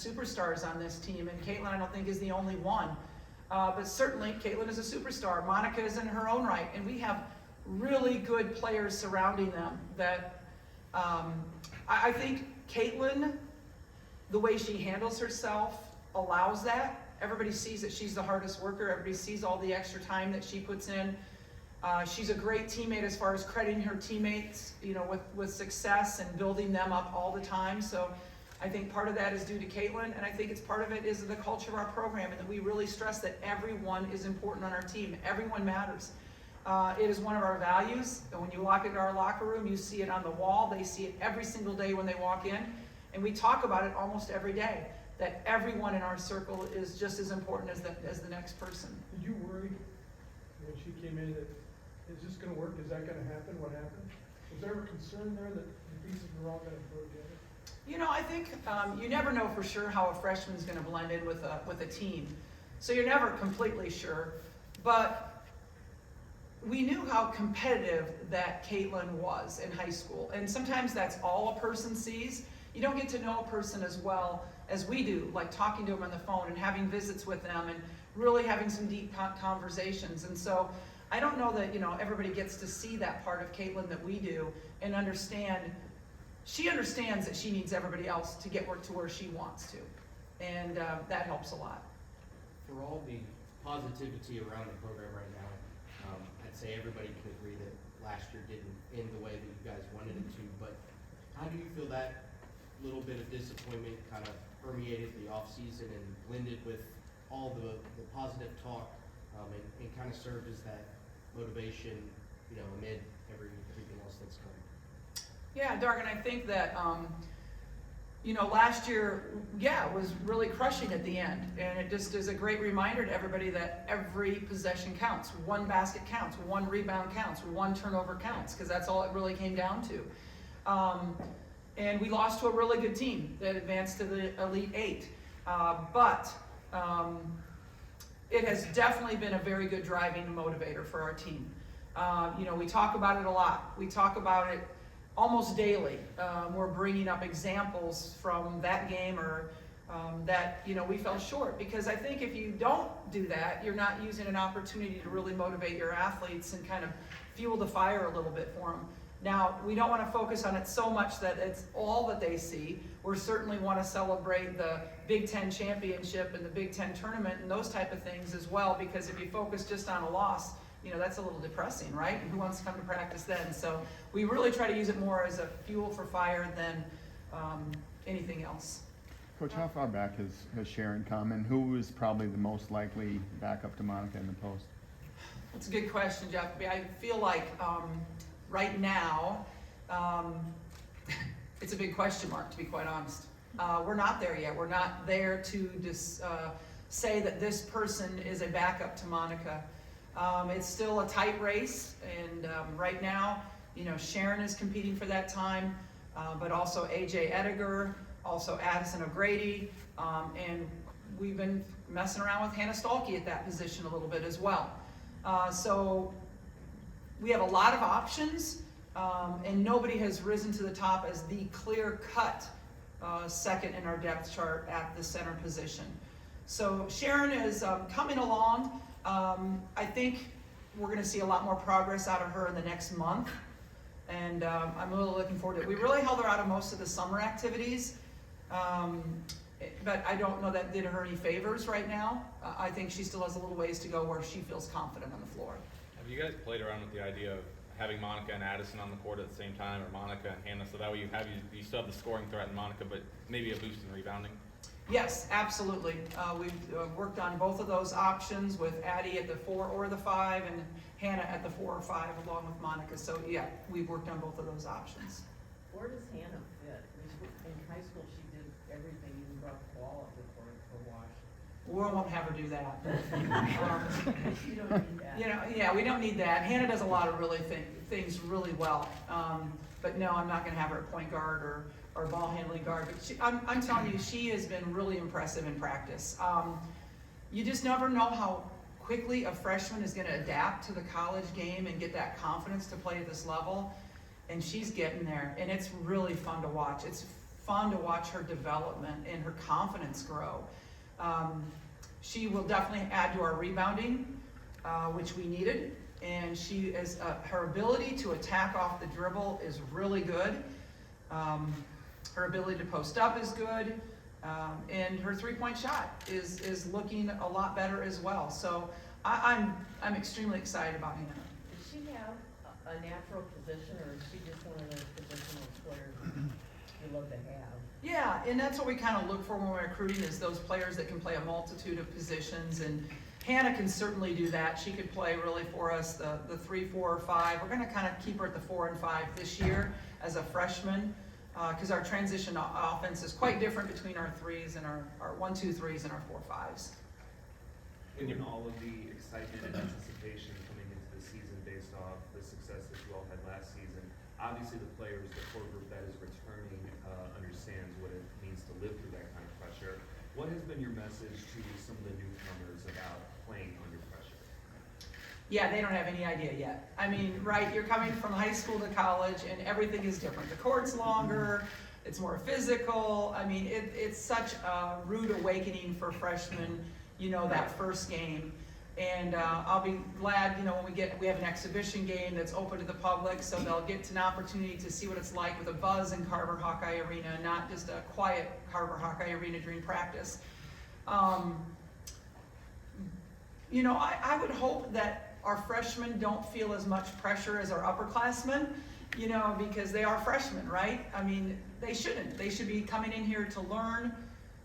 superstars on this team, and Caitlin I don't think is the only one. But certainly Caitlin is a superstar. Monica is in her own right, and we have really good players surrounding them that I think Caitlin, the way she handles herself, allows that. Everybody sees that she's the hardest worker. Everybody sees all the extra time that she puts in. She's a great teammate as far as crediting her teammates, with success and building them up all the time. So I think part of that is due to Caitlin, and I think it's part of it is the culture of our program, and that we really stress that everyone is important on our team. Everyone matters. It is one of our values, and when you walk into our locker room, you see it on the wall. They see it every single day when they walk in, and we talk about it almost every day, that everyone in our circle is just as important as the next person. Did you worry when she came in that, is this going to work? Is that going to happen? What happened? Was there a concern there that the pieces were all going to go together? I think you never know for sure how a freshman's going to blend in with a team. So you're never completely sure. But we knew how competitive that Caitlin was in high school. And sometimes that's all a person sees. You don't get to know a person as well as we do, like talking to them on the phone and having visits with them and really having some deep conversations. And so I don't know that, everybody gets to see that part of Caitlin that we do and understand. She understands that she needs everybody else to get to where she wants to. And that helps a lot. For all the positivity around the program right now, I'd say everybody can agree that last year didn't end the way that you guys wanted it to, but how do you feel that little bit of disappointment kind of permeated the offseason and blended with all the positive talk and kind of served as that motivation, amid everything else that's coming? Yeah, Dargan, I think that, last year, was really crushing at the end. And it just is a great reminder to everybody that every possession counts. One basket counts, one rebound counts, one turnover counts, because that's all it really came down to. And we lost to a really good team that advanced to the Elite Eight. But it has definitely been a very good driving motivator for our team. We talk about it a lot. We talk about it almost daily. We're bringing up examples from that game or that we fell short, because I think if you don't do that, you're not using an opportunity to really motivate your athletes and kind of fuel the fire a little bit for them. Now, we don't want to focus on it so much that it's all that they see. We certainly want to celebrate the Big Ten championship and the Big Ten tournament and those type of things as well, because if you focus just on a loss, that's a little depressing, right? And who wants to come to practice then? So we really try to use it more as a fuel for fire than anything else. Coach, how far back has Sharon come, and who is probably the most likely backup to Monica in the post? That's a good question, Jeff. I feel like right now, it's a big question mark, to be quite honest. We're not there yet. We're not there to just say that this person is a backup to Monica. It's still a tight race, and right now, Sharon is competing for that time, but also AJ Ediger, also Addison O'Grady, and we've been messing around with Hannah Stolke at that position a little bit as well. So we have a lot of options, and nobody has risen to the top as the clear-cut second in our depth chart at the center position. So Sharon is coming along. I think we're going to see a lot more progress out of her in the next month, and I'm really looking forward to it. We really held her out of most of the summer activities, but I don't know that did her any favors right now. I think she still has a little ways to go where she feels confident on the floor. Have you guys played around with the idea of having Monica and Addison on the court at the same time, or Monica and Hannah, so that way you still have the scoring threat in Monica, but maybe a boost in rebounding? Yes, absolutely. We've worked on both of those options with Addie at the 4 or the 5 and Hannah at the 4 or 5 along with Monica. So yeah, we've worked on both of those options. Where does Hannah fit? In high school she did everything, even brought the ball up the court for Washington. We won't have her do that. You don't need that. Yeah, we don't need that. Hannah does a lot of really things really well. But no, I'm not going to have her at point guard or ball handling guard. But I'm telling you, she has been really impressive in practice. You just never know how quickly a freshman is going to adapt to the college game and get that confidence to play at this level. And she's getting there, and it's really fun to watch. It's fun to watch her development and her confidence grow. She will definitely add to our rebounding, which we needed, and she is, her ability to attack off the dribble is really good. Her ability to post up is good, and her three-point shot is looking a lot better as well. So I'm extremely excited about Hannah. Does she have a natural position, or is she just one of those positional players you love to have? Yeah, and that's what we kind of look for when we're recruiting, is those players that can play a multitude of positions, and Hannah can certainly do that. She could play really for us the 3, 4, or 5. We're going to kind of keep her at the 4 and 5 this year as a freshman, because our transition offense is quite different between our 3s and our 1, 2, 3s and our 4, 5s. Given all of the excitement and anticipation coming into the season based off the success that you all had last season, obviously the players, the core group that is returning, understands what it means to live through that kind of pressure. What has been your message to some of the newcomers about playing under pressure? Yeah, they don't have any idea yet. I mean, right, you're coming from high school to college and everything is different. The court's longer, it's more physical. I mean, it's such a rude awakening for freshmen, you know, that first game. And I'll be glad, you know, when we have an exhibition game that's open to the public, so they'll get an opportunity to see what it's like with a buzz in Carver Hawkeye Arena, not just a quiet Carver Hawkeye Arena during practice. You know, I would hope that our freshmen don't feel as much pressure as our upperclassmen, you know, because they are freshmen, right? I mean, they shouldn't. They should be coming in here to learn,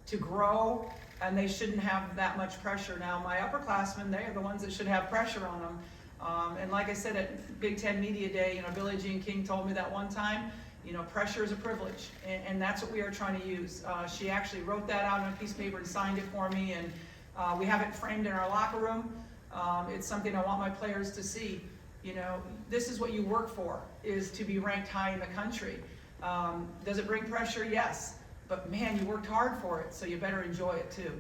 to grow, and they shouldn't have that much pressure. Now, my upperclassmen, they are the ones that should have pressure on them. And like I said at Big Ten Media Day, you know, Billie Jean King told me that one time, you know, pressure is a privilege, and that's what we are trying to use. She actually wrote that out on a piece of paper and signed it for me, and we have it framed in our locker room. It's something I want my players to see. You know, this is what you work for, is to be ranked high in the country. Does it bring pressure? Yes. But man, you worked hard for it, so you better enjoy it too.